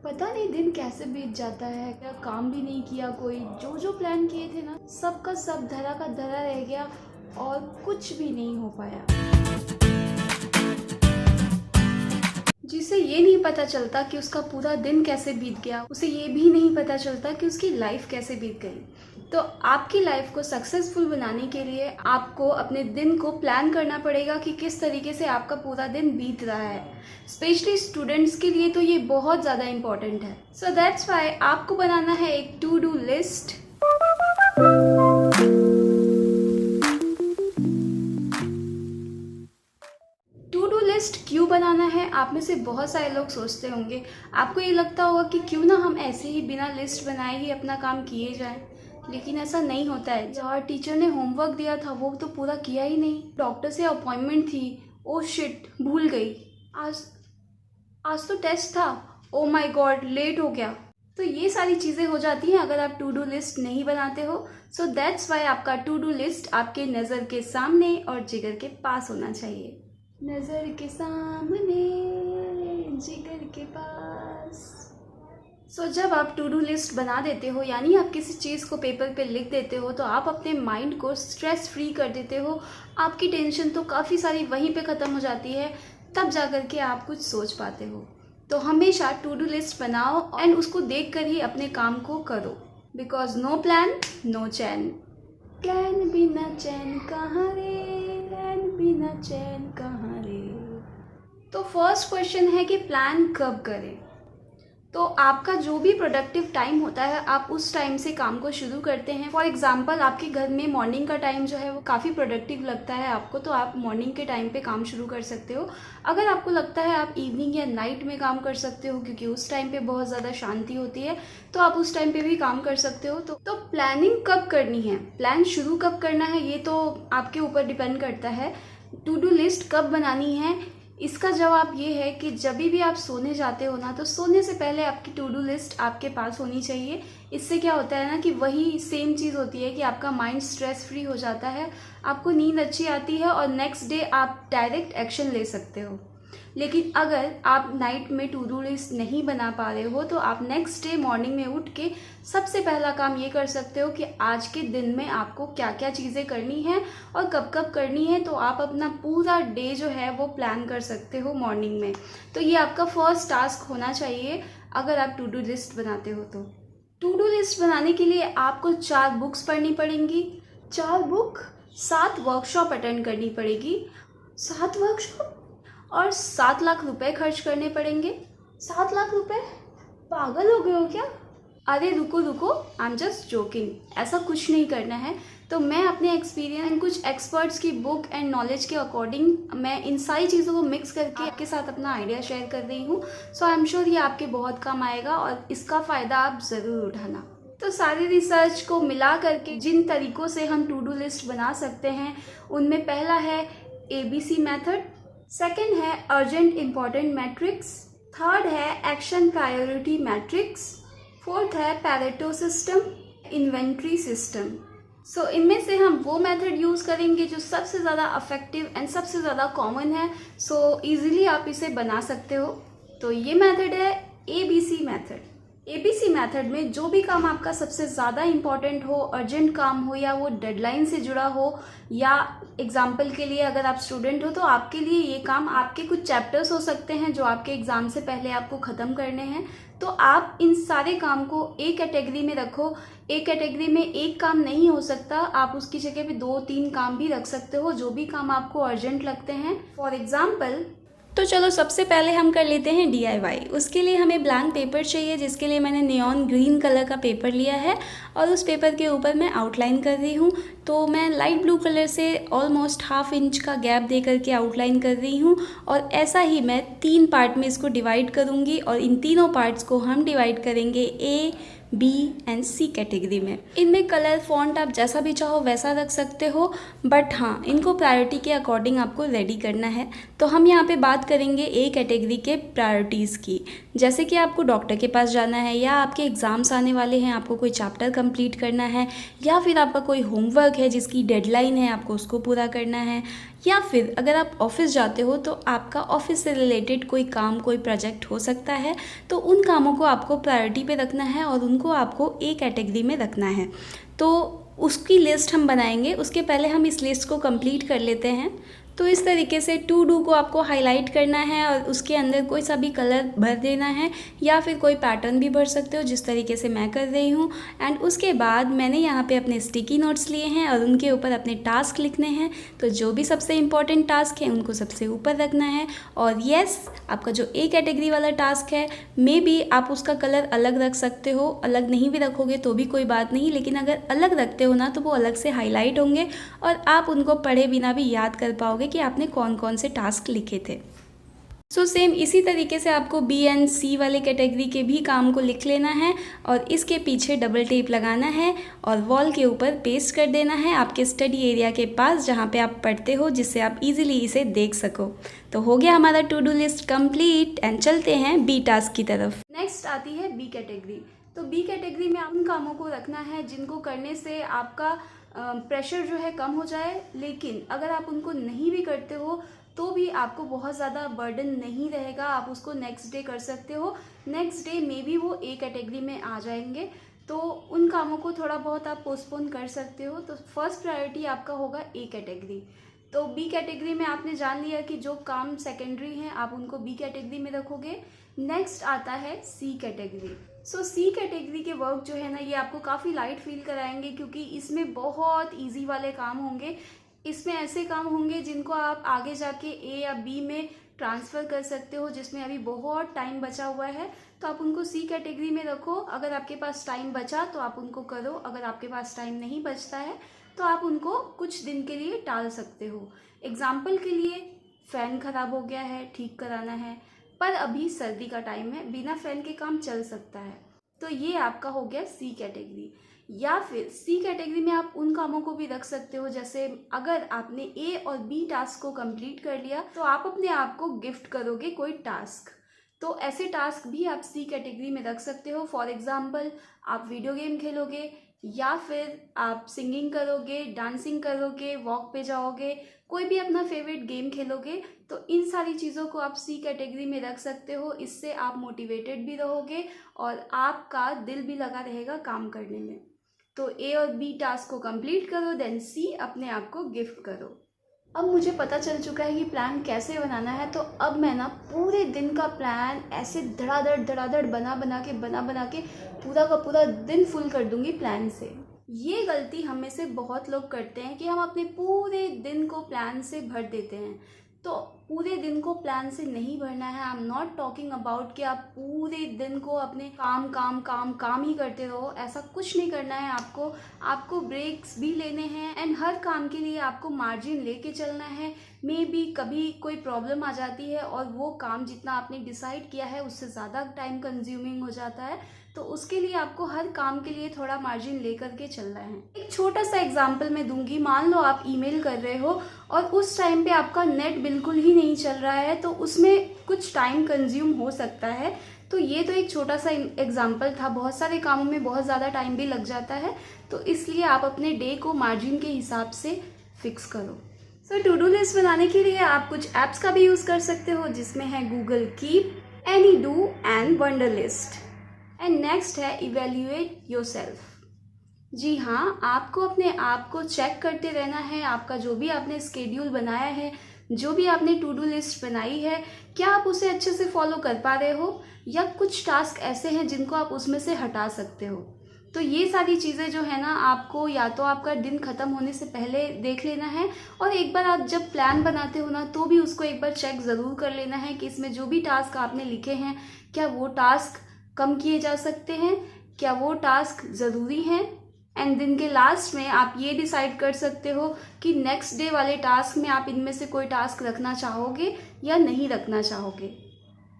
पता नहीं दिन कैसे बीत जाता है, क्या काम भी नहीं किया कोई। जो जो प्लान किए थे ना, सब का सब धरा का धरा रह गया और कुछ भी नहीं हो पाया। जिसे ये नहीं पता चलता कि उसका पूरा दिन कैसे बीत गया, उसे ये भी नहीं पता चलता कि उसकी लाइफ कैसे बीत गई। तो आपकी लाइफ को सक्सेसफुल बनाने के लिए आपको अपने दिन को प्लान करना पड़ेगा कि किस तरीके से आपका पूरा दिन बीत रहा है। स्पेशली स्टूडेंट्स के लिए तो ये बहुत ज़्यादा इम्पॉर्टेंट है। सो दैट्स वाई आपको बनाना है एक to do list. To do list क्यों बनाना है, आप में से बहुत सारे लोग सोचते होंगे। आपको ये लगता होगा कि क्यों ना हम ऐसे ही बिना लिस्ट बनाए ही अपना काम किए जाएं, लेकिन ऐसा नहीं होता है। जहाँ टीचर ने होमवर्क दिया था वो तो पूरा किया ही नहीं। डॉक्टर से अपॉइंटमेंट थी, ओ शिट भूल गई। आज तो टेस्ट था, ओ माय गॉड लेट हो गया। तो ये सारी चीज़ें हो जाती हैं अगर आप टू डू लिस्ट नहीं बनाते हो। सो दैट्स वाई आपका टू डू लिस्ट आपके नज़र के सामने और जिगर के पास होना चाहिए। नज़र के सामने जिगर के पास। सो जब आप टू डू लिस्ट बना देते हो, यानी आप किसी चीज़ को पेपर पे लिख देते हो, तो आप अपने माइंड को स्ट्रेस फ्री कर देते हो। आपकी टेंशन तो काफ़ी सारी वहीं पे ख़त्म हो जाती है, तब जा कर के आप कुछ सोच पाते हो। तो हमेशा टू डू लिस्ट बनाओ एंड उसको देख कर ही अपने काम को करो, बिकॉज नो प्लान नो चैन। प्लान बिना चैन कहाँ रे, प्लान बिना चैन कहाँ रे। तो फर्स्ट क्वेश्चन है कि प्लान कब करें। तो आपका जो भी प्रोडक्टिव टाइम होता है, आप उस टाइम से काम को शुरू करते हैं। फॉर एग्जांपल आपके घर में मॉर्निंग का टाइम जो है वो काफ़ी प्रोडक्टिव लगता है आपको, तो आप मॉर्निंग के टाइम पे काम शुरू कर सकते हो। अगर आपको लगता है आप इवनिंग या नाइट में काम कर सकते हो, क्योंकि उस टाइम पे बहुत ज़्यादा शांति होती है, तो आप उस टाइम पे भी काम कर सकते हो। तो प्लानिंग कब करनी है, प्लान शुरू कब करना है, ये तो आपके ऊपर डिपेंड करता है। टू डू लिस्ट कब बनानी है, इसका जवाब ये है कि जब भी आप सोने जाते हो ना, तो सोने से पहले आपकी टू डू लिस्ट आपके पास होनी चाहिए। इससे क्या होता है ना कि वही सेम चीज़ होती है कि आपका माइंड स्ट्रेस फ्री हो जाता है, आपको नींद अच्छी आती है और नेक्स्ट डे आप डायरेक्ट एक्शन ले सकते हो। लेकिन अगर आप नाइट में टू डू लिस्ट नहीं बना पा रहे हो, तो आप नेक्स्ट डे मॉर्निंग में उठ के सबसे पहला काम ये कर सकते हो कि आज के दिन में आपको क्या क्या चीज़ें करनी है और कब कब करनी है। तो आप अपना पूरा डे जो है वो प्लान कर सकते हो मॉर्निंग में। तो ये आपका फर्स्ट टास्क होना चाहिए अगर आप टू डू लिस्ट बनाते हो। तो टू डू लिस्ट बनाने के लिए आपको 4 बुक्स पढ़नी पड़ेंगी, 4 बुक, 7 वर्कशॉप अटेंड करनी पड़ेगी, 7 वर्कशॉप और 7 लाख रुपए खर्च करने पड़ेंगे। 7 लाख रुपए, पागल हो गए हो क्या? अरे रुको रुको, आई एम जस्ट जोकिंग, ऐसा कुछ नहीं करना है। तो मैं अपने एक्सपीरियंस एंड कुछ एक्सपर्ट्स की बुक एंड नॉलेज के अकॉर्डिंग मैं इन सारी चीज़ों को मिक्स करके आपके साथ अपना आइडिया शेयर कर रही हूँ। सो आई एम श्योर ये आपके बहुत काम आएगा और इसका फ़ायदा आप ज़रूर उठाना। तो सारी रिसर्च को मिला करके जिन तरीक़ों से हम टू डू लिस्ट बना सकते हैं, उनमें पहला है ABC मेथड, सेकेंड है अर्जेंट इम्पॉर्टेंट मैट्रिक्स, थर्ड है एक्शन प्रायोरिटी मैट्रिक्स, फोर्थ है पैरेटो सिस्टम, इन्वेंट्री सिस्टम। सो इनमें से हम वो मेथड यूज़ करेंगे जो सबसे ज़्यादा इफेक्टिव एंड सबसे ज़्यादा कॉमन है। सो इजीली आप इसे बना सकते हो। तो ये मेथड है ABC मेथड। ABC मेथड में जो भी काम आपका सबसे ज़्यादा इम्पॉर्टेंट हो, अर्जेंट काम हो, या वो डेडलाइन से जुड़ा हो, या एग्जाम्पल के लिए अगर आप स्टूडेंट हो तो आपके लिए ये काम आपके कुछ चैप्टर्स हो सकते हैं जो आपके एग्ज़ाम से पहले आपको ख़त्म करने हैं। तो आप इन सारे काम को एक कैटेगरी में रखो। एक कैटेगरी में एक काम नहीं हो सकता, आप उसकी जगह पे 2-3 काम भी रख सकते हो जो भी काम आपको अर्जेंट लगते हैं। फॉर एग्ज़ाम्पल, तो चलो सबसे पहले हम कर लेते हैं DIY। उसके लिए हमें ब्लैंक पेपर चाहिए, जिसके लिए मैंने नियॉन ग्रीन कलर का पेपर लिया है और उस पेपर के ऊपर मैं आउटलाइन कर रही हूँ। तो मैं लाइट ब्लू कलर से ऑलमोस्ट 1/2 इंच का गैप दे करके आउटलाइन कर रही हूँ और ऐसा ही मैं 3 पार्ट में इसको डिवाइड करूँगी और इन तीनों पार्ट्स को हम डिवाइड करेंगे A, B and C category में। इनमें कलर फॉन्ट आप जैसा भी चाहो वैसा रख सकते हो, बट हाँ इनको प्रायोरिटी के अकॉर्डिंग आपको रेडी करना है। तो हम यहाँ पे बात करेंगे A कैटेगरी के प्रायोरिटीज़ की। जैसे कि आपको डॉक्टर के पास जाना है, या आपके एग्ज़ाम्स आने वाले हैं, आपको कोई चैप्टर कंप्लीट करना है, या फिर आपका कोई होमवर्क है जिसकी डेडलाइन है, आपको उसको पूरा करना है, या फिर अगर आप ऑफ़िस जाते हो तो आपका ऑफ़िस से रिलेटेड कोई काम, कोई प्रोजेक्ट हो सकता है। तो उन कामों को आपको प्रायोरिटी पे रखना है और उनको आपको ए कैटेगरी में रखना है। तो उसकी लिस्ट हम बनाएंगे, उसके पहले हम इस लिस्ट को कंप्लीट कर लेते हैं। तो इस तरीके से टू डू को आपको हाईलाइट करना है और उसके अंदर कोई सा भी कलर भर देना है, या फिर कोई पैटर्न भी भर सकते हो जिस तरीके से मैं कर रही हूँ। एंड उसके बाद मैंने यहाँ पे अपने स्टिकी नोट्स लिए हैं और उनके ऊपर अपने टास्क लिखने हैं। तो जो भी सबसे इम्पॉर्टेंट टास्क है उनको सबसे ऊपर रखना है। और येस, आपका जो ए कैटेगरी वाला टास्क है, मे बी आप उसका कलर अलग रख सकते हो, अलग नहीं भी रखोगे तो भी कोई बात नहीं, लेकिन अगर अलग रखते हो ना तो वो अलग से हाईलाइट होंगे और आप उनको पढ़े बिना भी याद कर पाओगे कि आपने कौन कौन से टास्क लिखे थे। सो सेम इसी तरीके से आपको बी एंड सी वाले कैटेगरी के भी काम को लिख लेना है और इसके पीछे डबल टेप लगाना है और वॉल के ऊपर पेस्ट कर देना है आपके स्टडी एरिया के पास जहाँ पे आप पढ़ते हो, जिससे आप इजीली इसे देख सको। तो हो गया हमारा to do list complete and चलते हैं बी टास्क की तरफ। नेक्स्ट आती है बी कैटेगरी। तो बी कैटेगरी में उन कामों को रखना है जिनको करने से आपका प्रेशर जो है कम हो जाए, लेकिन अगर आप उनको नहीं भी करते हो तो भी आपको बहुत ज़्यादा बर्डन नहीं रहेगा, आप उसको नेक्स्ट डे कर सकते हो। नेक्स्ट डे में भी वो ए कैटेगरी में आ जाएंगे, तो उन कामों को थोड़ा बहुत आप पोस्टपोन कर सकते हो। तो फर्स्ट प्रायोरिटी आपका होगा ए कैटेगरी। तो बी कैटेगरी में आपने जान लिया कि जो काम सेकेंडरी हैं आप उनको बी कैटेगरी में रखोगे। नेक्स्ट आता है सी कैटेगरी। सो सी कैटेगरी के वर्क जो है ना, ये आपको काफ़ी लाइट फील कराएंगे क्योंकि इसमें बहुत इजी वाले काम होंगे। इसमें ऐसे काम होंगे जिनको आप आगे जाके ए या बी में ट्रांसफ़र कर सकते हो, जिसमें अभी बहुत टाइम बचा हुआ है। तो आप उनको सी कैटेगरी में रखो। अगर आपके पास टाइम बचा तो आप उनको करो, अगर आपके पास टाइम नहीं बचता है तो आप उनको कुछ दिन के लिए टाल सकते हो। एग्जाम्पल के लिए, फ़ैन ख़राब हो गया है, ठीक कराना है, पर अभी सर्दी का टाइम है, बिना फ़ैन के काम चल सकता है, तो ये आपका हो गया सी कैटेगरी। या फिर सी कैटेगरी में आप उन कामों को भी रख सकते हो, जैसे अगर आपने ए और बी टास्क को कंप्लीट कर लिया तो आप अपने आप को गिफ्ट करोगे कोई टास्क। तो ऐसे टास्क भी आप सी कैटेगरी में रख सकते हो। फॉर एग्जांपल, आप वीडियो गेम खेलोगे, या फिर आप सिंगिंग करोगे, डांसिंग करोगे, वॉक पे जाओगे, कोई भी अपना फेवरेट गेम खेलोगे, तो इन सारी चीज़ों को आप सी कैटेगरी में रख सकते हो। इससे आप मोटिवेटेड भी रहोगे और आपका दिल भी लगा रहेगा काम करने में। तो ए और बी टास्क को कंप्लीट करो, देन सी अपने आप को गिफ्ट करो। अब मुझे पता चल चुका है कि प्लान कैसे बनाना है, तो अब मैं ना पूरे दिन का प्लान ऐसे धड़ाधड़ बना बना के पूरा का पूरा दिन फुल कर दूंगी प्लान से। ये गलती हम में से बहुत लोग करते हैं कि हम अपने पूरे दिन को प्लान से भर देते हैं। तो पूरे दिन को प्लान से नहीं भरना है। I am not talking about कि आप पूरे दिन को अपने काम ही करते रहो, ऐसा कुछ नहीं करना है आपको ब्रेक्स भी लेने हैं एंड हर काम के लिए आपको मार्जिन लेके चलना है। मे बी कभी कोई प्रॉब्लम आ जाती है और वो काम जितना आपने डिसाइड किया है उससे ज़्यादा टाइम कंज्यूमिंग हो जाता है, तो उसके लिए आपको हर काम के लिए थोड़ा मार्जिन लेकर के चलना है। एक छोटा सा एग्जांपल मैं दूंगी। मान लो आप ईमेल कर रहे हो और उस टाइम पे आपका नेट बिल्कुल ही नहीं चल रहा है, तो उसमें कुछ टाइम कंज्यूम हो सकता है। तो ये तो एक छोटा सा एग्जांपल था, बहुत सारे कामों में बहुत ज़्यादा टाइम भी लग जाता है, तो इसलिए आप अपने डे को मार्जिन के हिसाब से फिक्स करो। सो टू डू लिस्ट बनाने के लिए आप कुछ ऐप्स का भी यूज़ कर सकते हो, जिसमें है Google Keep, Any do and Wunderlist. And next है इवेल्युएट योरसेल्फ। जी हाँ, आपको अपने आप को चेक करते रहना है। आपका जो भी आपने स्केड्यूल बनाया है, जो भी आपने टू डू लिस्ट बनाई है, क्या आप उसे अच्छे से फॉलो कर पा रहे हो, या कुछ टास्क ऐसे हैं जिनको आप उसमें से हटा सकते हो। तो ये सारी चीज़ें जो है ना, आपको या तो आपका दिन ख़त्म होने से पहले देख लेना है, और एक बार आप जब प्लान बनाते हो ना तो भी उसको एक बार चेक ज़रूर कर लेना है कि इसमें जो भी टास्क आपने लिखे हैं, क्या वो टास्क कम किए जा सकते हैं, क्या वो टास्क ज़रूरी हैं। एंड दिन के लास्ट में आप ये डिसाइड कर सकते हो कि नेक्स्ट डे वाले टास्क में आप इनमें से कोई टास्क रखना चाहोगे या नहीं रखना चाहोगे।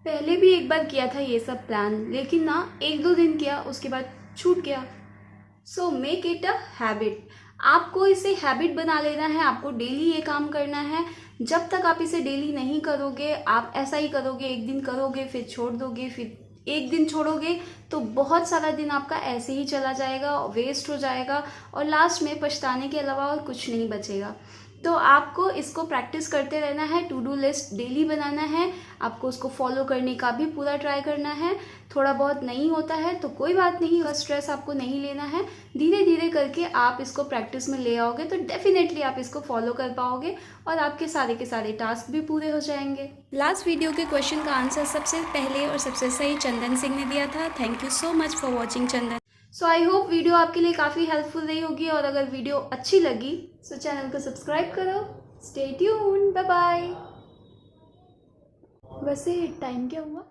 पहले भी एक बार किया था ये सब प्लान, लेकिन ना 1-2 दिन किया, उसके बाद छूट गया। So make it a habit. आपको इसे हैबिट बना लेना है, आपको डेली ये काम करना है। जब तक आप इसे डेली नहीं करोगे, आप ऐसा ही करोगे, एक दिन करोगे फिर छोड़ दोगे, फिर एक दिन छोड़ोगे तो बहुत सारा दिन आपका ऐसे ही चला जाएगा, वेस्ट हो जाएगा और लास्ट में पछताने के अलावा और कुछ नहीं बचेगा। तो आपको इसको प्रैक्टिस करते रहना है, टू डू लिस्ट डेली बनाना है, आपको उसको फॉलो करने का भी पूरा ट्राई करना है। थोड़ा बहुत नहीं होता है तो कोई बात नहीं, बस स्ट्रेस आपको नहीं लेना है, धीरे धीरे करके आप इसको प्रैक्टिस में ले आओगे तो डेफिनेटली आप इसको फॉलो कर पाओगे और आपके सारे के सारे टास्क भी पूरे हो जाएंगे। लास्ट वीडियो के क्वेश्चन का आंसर सबसे पहले और सबसे सही चंदन सिंह ने दिया था। Thank you so much for watching Chandan. So I hope video आपके लिए काफ़ी हेल्पफुल रही होगी और अगर वीडियो अच्छी लगी सो चैनल को सब्सक्राइब करो। Stay tuned, bye bye. वैसे टाइम क्या हुआ?